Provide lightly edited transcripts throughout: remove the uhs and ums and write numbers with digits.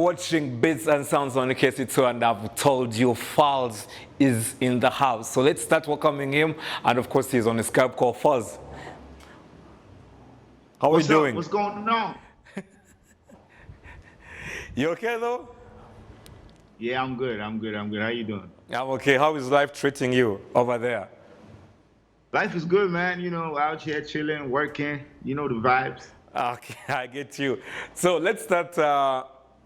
watching Bits and Sounds on the KC2, and I've told you Falz is in the house. So let's start welcoming him. And of course, he's on a Skype call. Falz, how are you doing? What's going on? You okay though? Yeah, I'm good. How you doing? I'm okay. How is life treating you over there? Life is good, man. Out here chilling, working. You know the vibes. Okay, I get you. So let's start.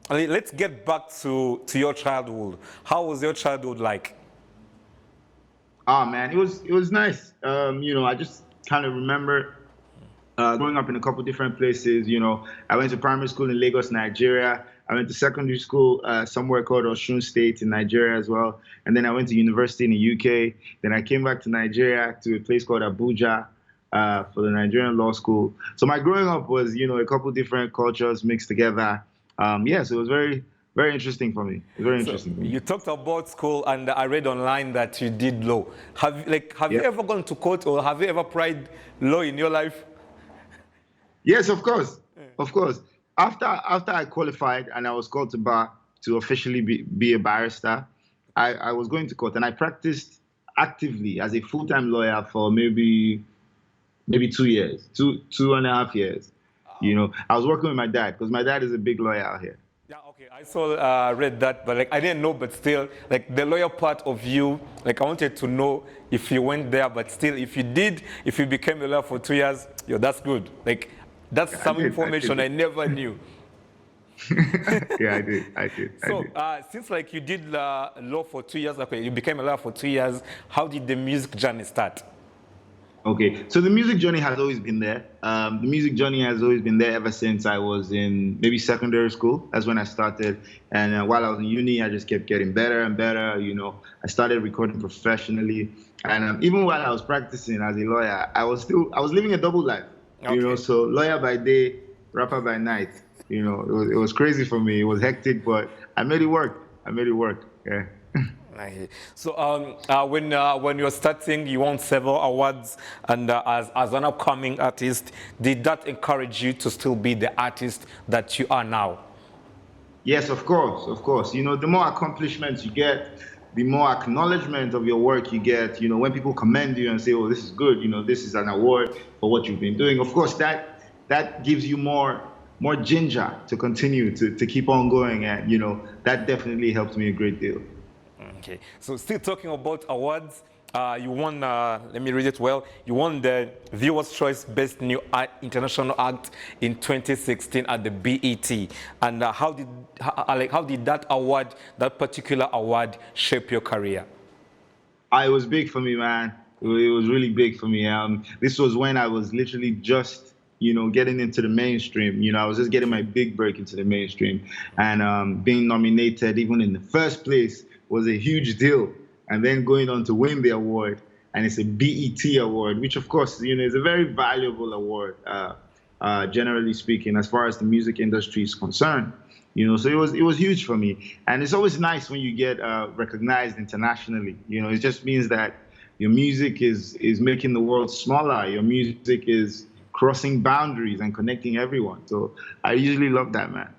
Let's get back to your childhood. How was your childhood like? Oh man, it was nice. I just kind of remember growing up in a couple different places. I went to primary school in Lagos, Nigeria. I went to secondary school somewhere called Osun State in Nigeria as well. And then I went to university in the UK. Then I came back to Nigeria to a place called Abuja for the Nigerian law school. So my growing up was, a couple different cultures mixed together. So it was very, very interesting for me. Very interesting for me. You talked about school, and I read online that you did law. Have you ever gone to court, or have you ever tried law in your life? Yes, of course. Of course. After I qualified and I was called to bar to officially be a barrister, I was going to court, and I practiced actively as a full-time lawyer for maybe 2 years, two and a half years. I was working with my dad because my dad is a big lawyer out here. Yeah, okay. I saw, read that, but I didn't know. But still, the lawyer part of you, I wanted to know if you went there. But still, if you became a lawyer for 2 years, that's good. That's some information I never knew. Yeah, I did. So, since you did law for 2 years, you became a lawyer for 2 years, how did the music journey start? Okay, so the music journey has always been there. The music journey has always been there ever since I was in maybe secondary school. That's when I started. And while I was in uni, I just kept getting better and better. I started recording professionally. And even while I was practicing as a lawyer, I was living a double life. Okay. So lawyer by day, rapper by night. It was crazy for me. It was hectic, but I made it work. Yeah. So when you were starting, you won several awards, and as an upcoming artist, did that encourage you to still be the artist that you are now? Yes, of course. The more accomplishments you get, the more acknowledgement of your work you get. When people commend you and say, "Oh, this is good," this is an award for what you've been doing. Of course, that gives you more ginger to continue to keep on going, and that definitely helps me a great deal. Okay, so still talking about awards, you won, let me read it well, you won the Viewer's Choice Best New International Act in 2016 at the BET. And how did that particular award shape your career? It was big for me, man. It was really big for me. This was when I was literally just getting into the mainstream. I was just getting my big break into the mainstream, and being nominated even in the first place was a huge deal. And then going on to win the award, and it's a BET award, which of course, is a very valuable award, generally speaking, as far as the music industry is concerned. So it was huge for me. And it's always nice when you get recognized internationally. It just means that your music is making the world smaller. Your music is crossing boundaries and connecting everyone. So I usually love that, man.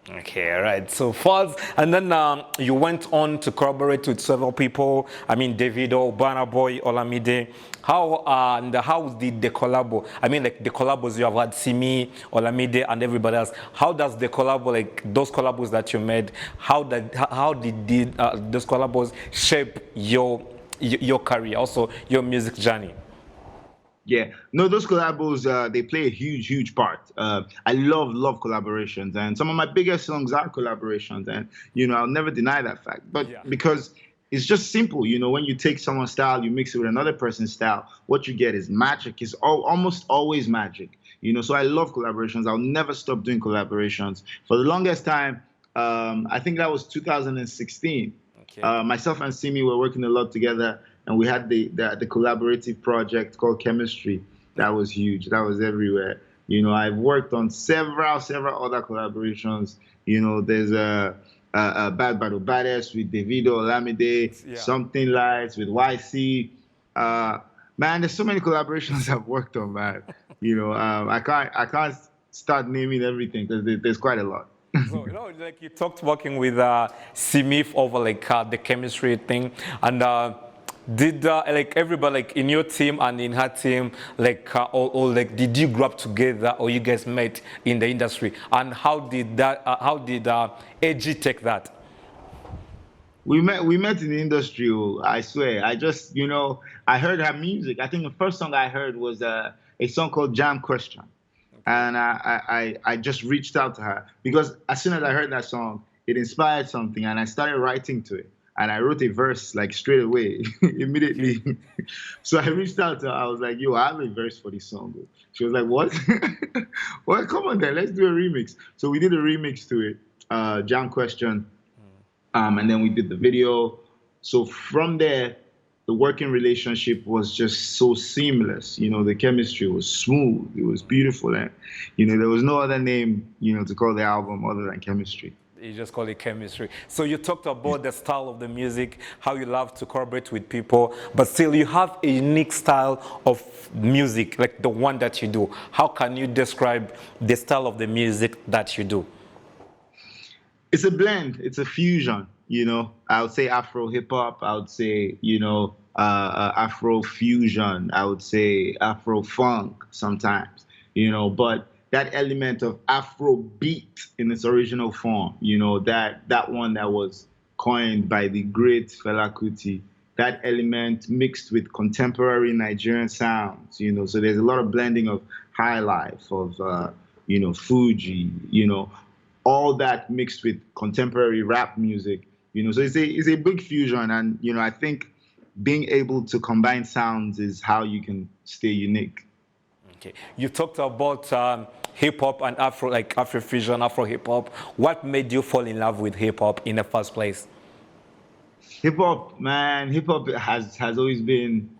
Okay, all right. So Falz, and then you went on to collaborate with several people. Davido, Burna Boy, Olamide. How did the collabo? The collabos you have had, Simi, Olamide, and everybody else. How does the collabo, those collabos that you made, how did those collabos shape your career, also your music journey? Yeah, no, those collabos, they play a huge, huge part. I love collaborations, and some of my biggest songs are collaborations, and, I'll never deny that fact. But because it's just simple, when you take someone's style, you mix it with another person's style, what you get is magic. It's almost always magic, So I love collaborations. I'll never stop doing collaborations. For the longest time, I think that was 2016. Okay. Myself and Simi were working a lot together. And we had the collaborative project called Chemistry. That was huge. That was everywhere. I've worked on several other collaborations. There's a Bad Battle Baddest with Davido, Olamide, Something Lights with YC. Man, there's so many collaborations I've worked on, man. I can't start naming everything because there's quite a lot. So, like you talked working with Simif over like the chemistry thing, and did like everybody like in your team and in her team, like or like did you grow up together or you guys met in the industry, and how did AG take that? We met in the industry. Oh, I swear. I just, I heard her music. I think the first song I heard was a song called Jam Question. Okay. And I just reached out to her because as soon as I heard that song, it inspired something and I started writing to it. And I wrote a verse like straight away, Okay. immediately. So I reached out to her. I was like, yo, I have a verse for this song. She was like, what? Well, come on then, let's do a remix. So we did a remix to it, Jam Question, and then we did the video. So from there, the working relationship was just so seamless. The chemistry was smooth. It was beautiful, and there was no other name, to call the album other than Chemistry. You just call it chemistry. So you talked about the style of the music, how you love to collaborate with people, but still you have a unique style of music, like the one that you do. How can you describe the style of the music that you do? It's a blend. It's a fusion. I would say Afro hip hop. I would say Afro fusion. I would say Afro funk sometimes. But that element of Afro beat in its original form. That one that was coined by the great Fela Kuti. That element mixed with contemporary Nigerian sounds. So there's a lot of blending of high life, of Fuji. All that mixed with contemporary rap music, so it's a big fusion, and I think being able to combine sounds is how you can stay unique. Okay, you talked about hip hop and Afro, like Afro fusion, Afro hip hop. What made you fall in love with hip hop in the first place? Hip hop, man, hip hop has always been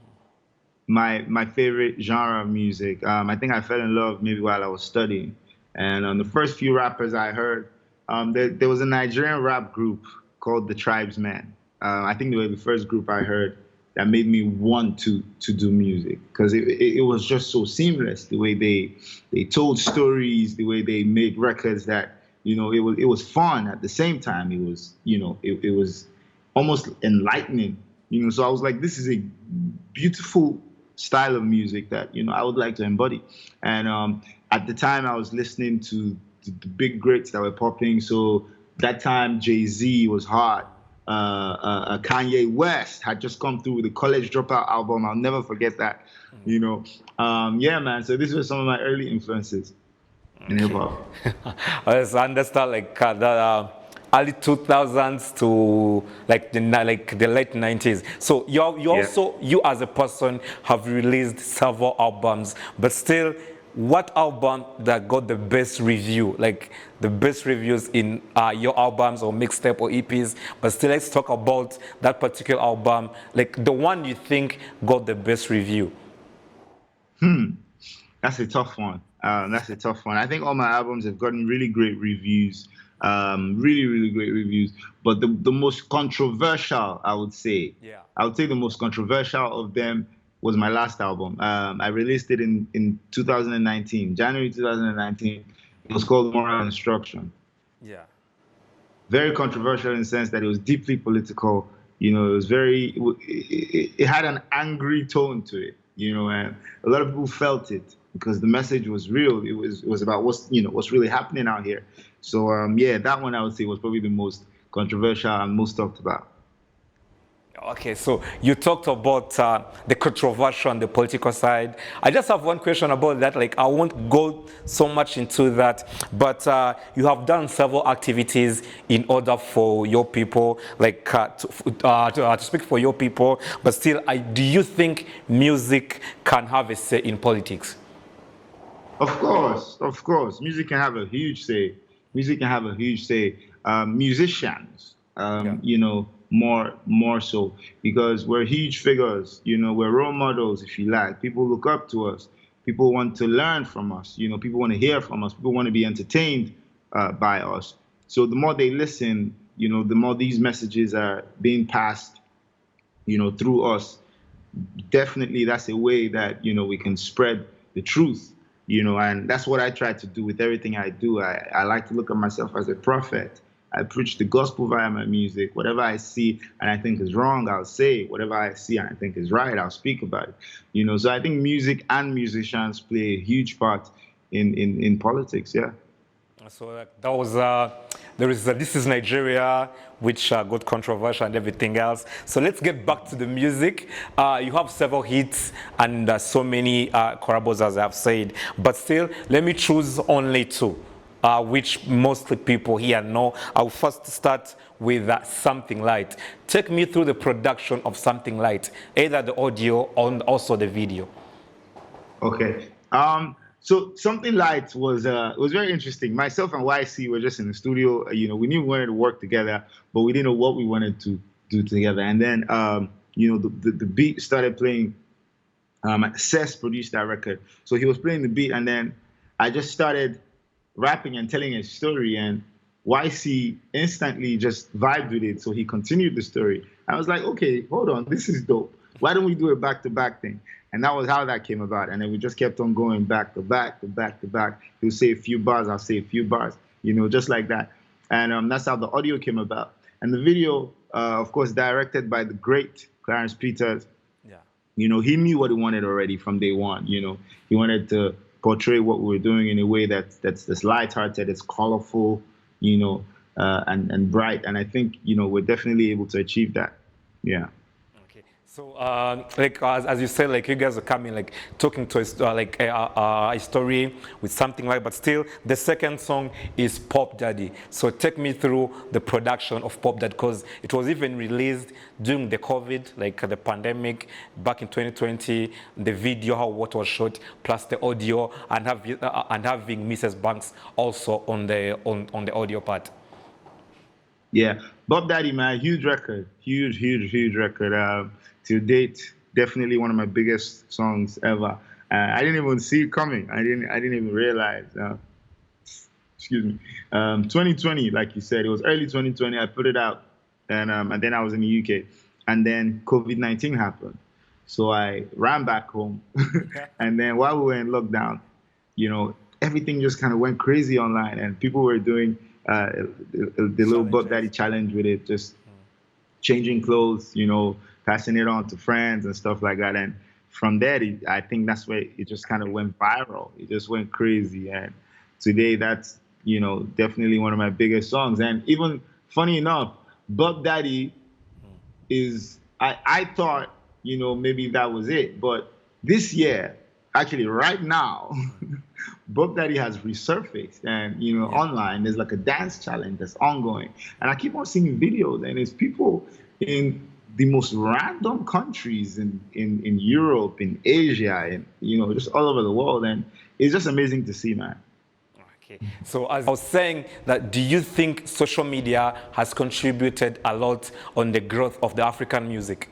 my favorite genre of music. I think I fell in love maybe while I was studying. And the first few rappers I heard, there was a Nigerian rap group called the Tribesmen. I think they were the first group I heard that made me want to do music because it was just so seamless. The way they told stories, the way they made records that it was fun at the same time. It was it was almost enlightening. So I was like, this is a beautiful style of music that I would like to embody. And at the time, I was listening to the big greats that were popping. So that time, Jay-Z was hot. Kanye West had just come through with the College Dropout album. I'll never forget that. Yeah, man. So these were some of my early influences in hip hop. I understand, like the early 2000s to like the late 90s. So you Yeah. also, you as a person have released several albums, but still, what album that got the best review, like the best reviews in your albums or mixtape or EPs? But still, let's talk about that particular album, like the one you think got the best review. That's a tough one. That's a tough one. I think all my albums have gotten really great reviews, really, really great reviews. But the most controversial, Yeah. I would say the most controversial of them was my last album. I released it in 2019, January 2019. It was called Moral Instruction. Yeah. Very controversial in the sense that it was deeply political. It was it had an angry tone to it. And a lot of people felt it because the message was real. It was about what's really happening out here. So yeah, that one I would say was probably the most controversial and most talked about. Okay, so you talked about the controversial on the political side. I just have one question about that. Like, I won't go so much into that, but you have done several activities in order for your people, like to speak for your people. But still, do you think music can have a say in politics? Of course, music can have a huge say. Music can have a huge say. Musicians, Yeah. more so because we're huge figures. We're role models, if you like. People look up to us. People want to learn from us. People want to hear from us. People want to be entertained by us. So the more they listen, the more these messages are being passed, through us. Definitely, that's a way that we can spread the truth. And that's what I try to do with everything I do. I like to look at myself as a prophet. I preach the gospel via my music. Whatever I see and I think is wrong, I'll say it. Whatever I see and I think is right, I'll speak about it. So I think music and musicians play a huge part in politics. Yeah. So that was there is This Is Nigeria, which got controversial and everything else. So let's get back to the music. You have several hits and so many collabos, as I've said, but still, let me choose only two, which mostly people here know. I'll first start with Something Light. Take me through the production of Something Light, either the audio and also the video. Okay. So Something Light was very interesting. Myself and YC were just in the studio. We knew we wanted to work together, but we didn't know what we wanted to do together. And then the beat started playing. Cess produced that record, so he was playing the beat, and then I just started rapping and telling a story, and YC instantly just vibed with it, so he continued the story. I was like, okay, hold on, this is dope. Why don't we do a back-to-back thing? And that was how that came about. And then we just kept on going back to back to back to back. He'll say a few bars, I'll say a few bars, just like that. And that's how the audio came about. And the video, of course, directed by the great Clarence Peters. Yeah. He knew what he wanted already from day one. He wanted to portray what we were doing in a way that's lighthearted, it's colorful, and bright. And I think, we're definitely able to achieve that. Yeah. So, as you said, you guys are coming, talking to a story with Something Like, but still, the second song is Pop Daddy. So take me through the production of Pop Daddy, because it was even released during the COVID, the pandemic, back in 2020. The video, how what was shot, plus the audio, and having Mrs. Banks also on the audio part. Yeah, Bob Daddy, man, huge record, huge record. To date, definitely one of my biggest songs ever. I didn't even see it coming. I didn't even realize. Excuse me. 2020, like you said, it was early 2020. I put it out, and then I was in the UK, and then COVID-19 happened. So I ran back home, and then while we were in lockdown, everything just kind of went crazy online, and people were doing the little Bob Daddy challenge with it, just changing clothes, passing it on to friends and stuff like that. And from there, I think that's where it just kind of went viral. It just went crazy. And today, that's, definitely one of my biggest songs. And even funny enough, Bob Daddy is, I thought, maybe that was it. But this year, actually right now, Bob Daddy has resurfaced, and online there's a dance challenge that's ongoing, and I keep on seeing videos, and it's people in the most random countries in Europe, in Asia, and just all over the world, and it's just amazing to see, man. Okay, so as I was saying, that do you think social media has contributed a lot on the growth of the African music?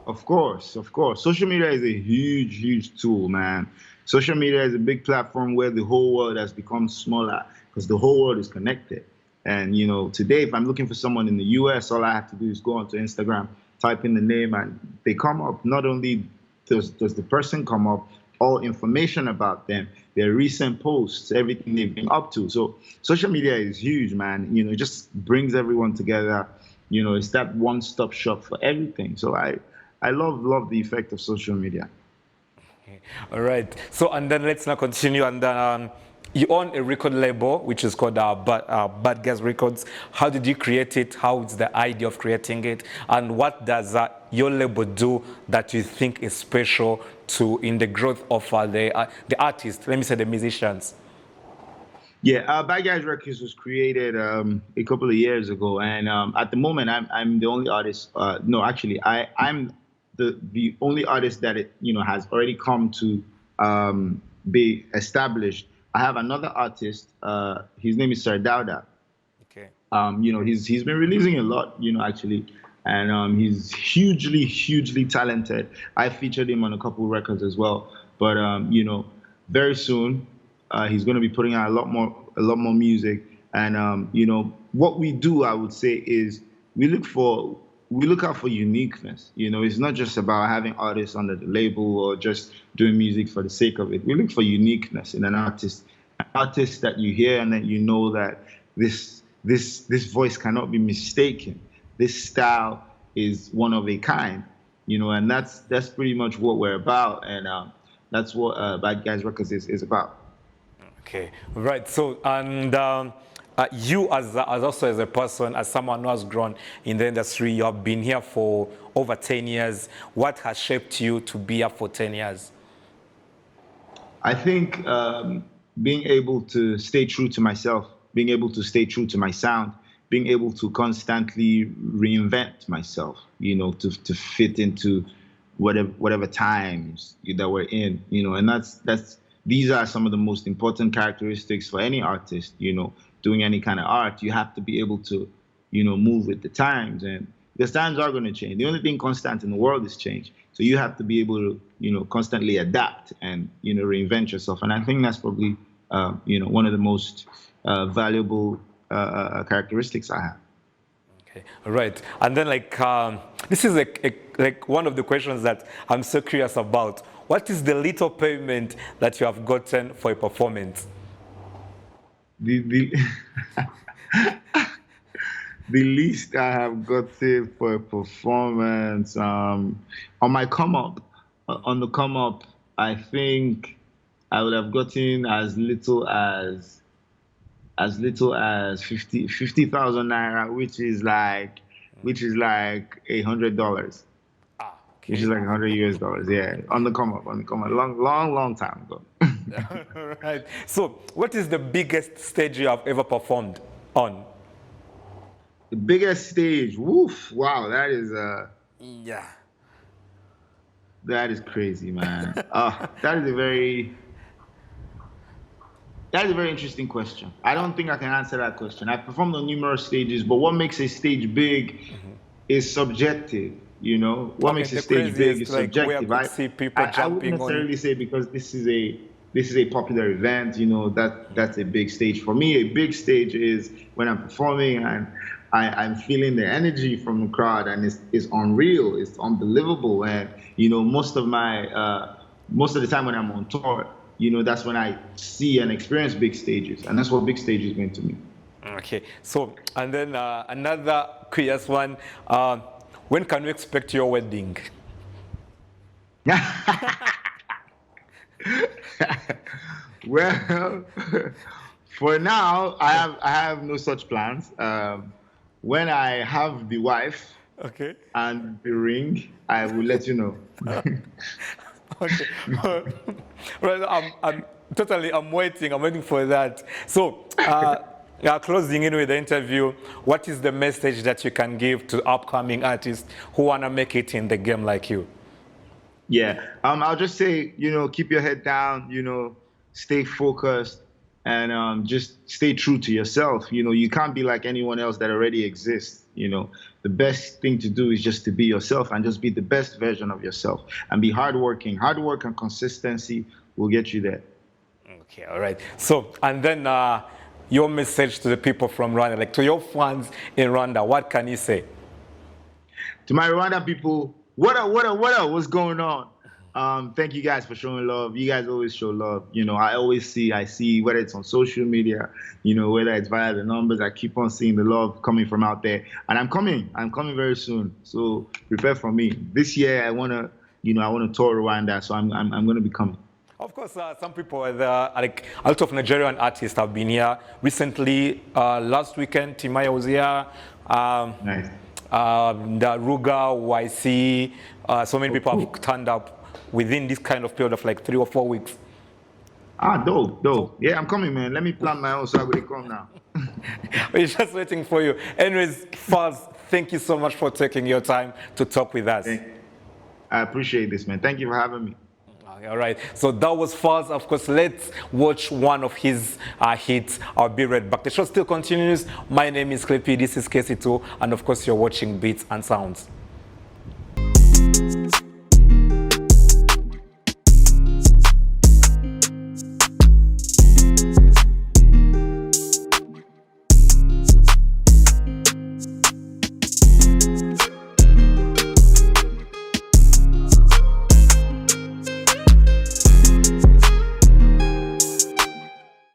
Of course. Social media is a huge tool, man. Social media is a big platform where the whole world has become smaller because the whole world is connected. And, today, if I'm looking for someone in the US, all I have to do is go onto Instagram, type in the name, and they come up. Not only does the person come up, all information about them, their recent posts, everything they've been up to. So social media is huge, man. It just brings everyone together. It's that one-stop shop for everything. So I love the effect of social media. Okay. All right. So, and then let's now continue. And then you own a record label, which is called Bad Guys Records. How did you create it? How is the idea of creating it? And what does your label do that you think is special in the growth of the artists, let me say the musicians? Yeah, Bad Guys Records was created a couple of years ago. And at the moment, I'm the only artist. No, actually, I'm the only artist that has already come to be established. I have another artist. His name is Sir Dauda. Okay. He's been releasing a lot. Actually, and he's hugely talented. I featured him on a couple of records as well. But very soon he's going to be putting out a lot more music. And what we do, I would say, is we look for we look out for uniqueness. You know, it's not just about having artists under the label or just doing music for the sake of it. We look for uniqueness in an artist that you hear and that you know that this voice cannot be mistaken. This style is one of a kind, you know, and that's pretty much what we're about, and that's what Bad Guys Records is about. Okay, right. So, and you as also as a person, as someone who has grown in the industry, you have been here for over 10 years. What has shaped you to be here for 10 years? I think being able to stay true to myself, being able to stay true to my sound, being able to constantly reinvent myself, you know, to fit into whatever times that we're in, you know, and these are some of the most important characteristics for any artist, you know, doing any kind of art. You have to be able to, you know, move with the times, and because times are going to change. The only thing constant in the world is change. So you have to be able to, you know, constantly adapt and, you know, reinvent yourself. And I think that's probably, you know, one of the most valuable characteristics I have. Okay, all right. And then, like, this is like one of the questions that I'm so curious about. What is the little payment that you have gotten for a performance? The least I have gotten for a performance on my come up, I think I would have gotten as little as 50,000 naira, which is like $100. Okay. Which is like $100 US, yeah. On the come up, long time ago. Right. So, what is the biggest stage you have ever performed on? The biggest stage, woof! Wow, that is yeah. That is crazy, man. That is a very interesting question. I don't think I can answer that question. I've performed on numerous stages, but what makes a stage big is subjective. You know, what makes a stage big is subjective. I wouldn't necessarily say because this is a popular event, you know, that's a big stage. For me, a big stage is when I'm performing and I'm feeling the energy from the crowd, and it's unreal, it's unbelievable. And you know, most of the time when I'm on tour, you know, that's when I see and experience big stages, and that's what big stages mean to me. Okay, so and then another curious one. When can we expect your wedding? Well, for now, I have no such plans. When I have the wife, okay, and the ring, I will let you know. Okay. Right, I'm waiting for that. So, closing in with the interview, what is the message that you can give to upcoming artists who want to make it in the game like you? Yeah, I'll just say, you know, keep your head down, you know, stay focused, and just stay true to yourself. You know, you can't be like anyone else that already exists. You know, the best thing to do is just to be yourself and just be the best version of yourself and be hardworking. Hard work and consistency will get you there. Okay, all right. So, and then your message to the people from Rwanda, like to your fans in Rwanda, what can you say? To my Rwanda people, what up, what's going on? Thank you guys for showing love. You guys always show love. You know, I see whether it's on social media, you know, whether it's via the numbers, I keep on seeing the love coming from out there. And I'm coming very soon. So prepare for me. This year, I want to tour Rwanda. So I'm going to be coming. Of course, some people, like a lot of Nigerian artists have been here recently. Last weekend, Timaya was here. Nice. The Ruga, YC, so many people have turned up within this kind of period of like 3 or 4 weeks. Dope. Yeah, I'm coming, man. Let me plan my own so I will come now. We're just waiting for you. Anyways, Falz, thank you so much for taking your time to talk with us. I appreciate this, man. Thank you for having me. All right, so that was Falz. Of course, let's watch one of his hits. I'll be right back. The show still continues. My name is Klepy, this is KC2, and of course, you're watching Beats and Sounds.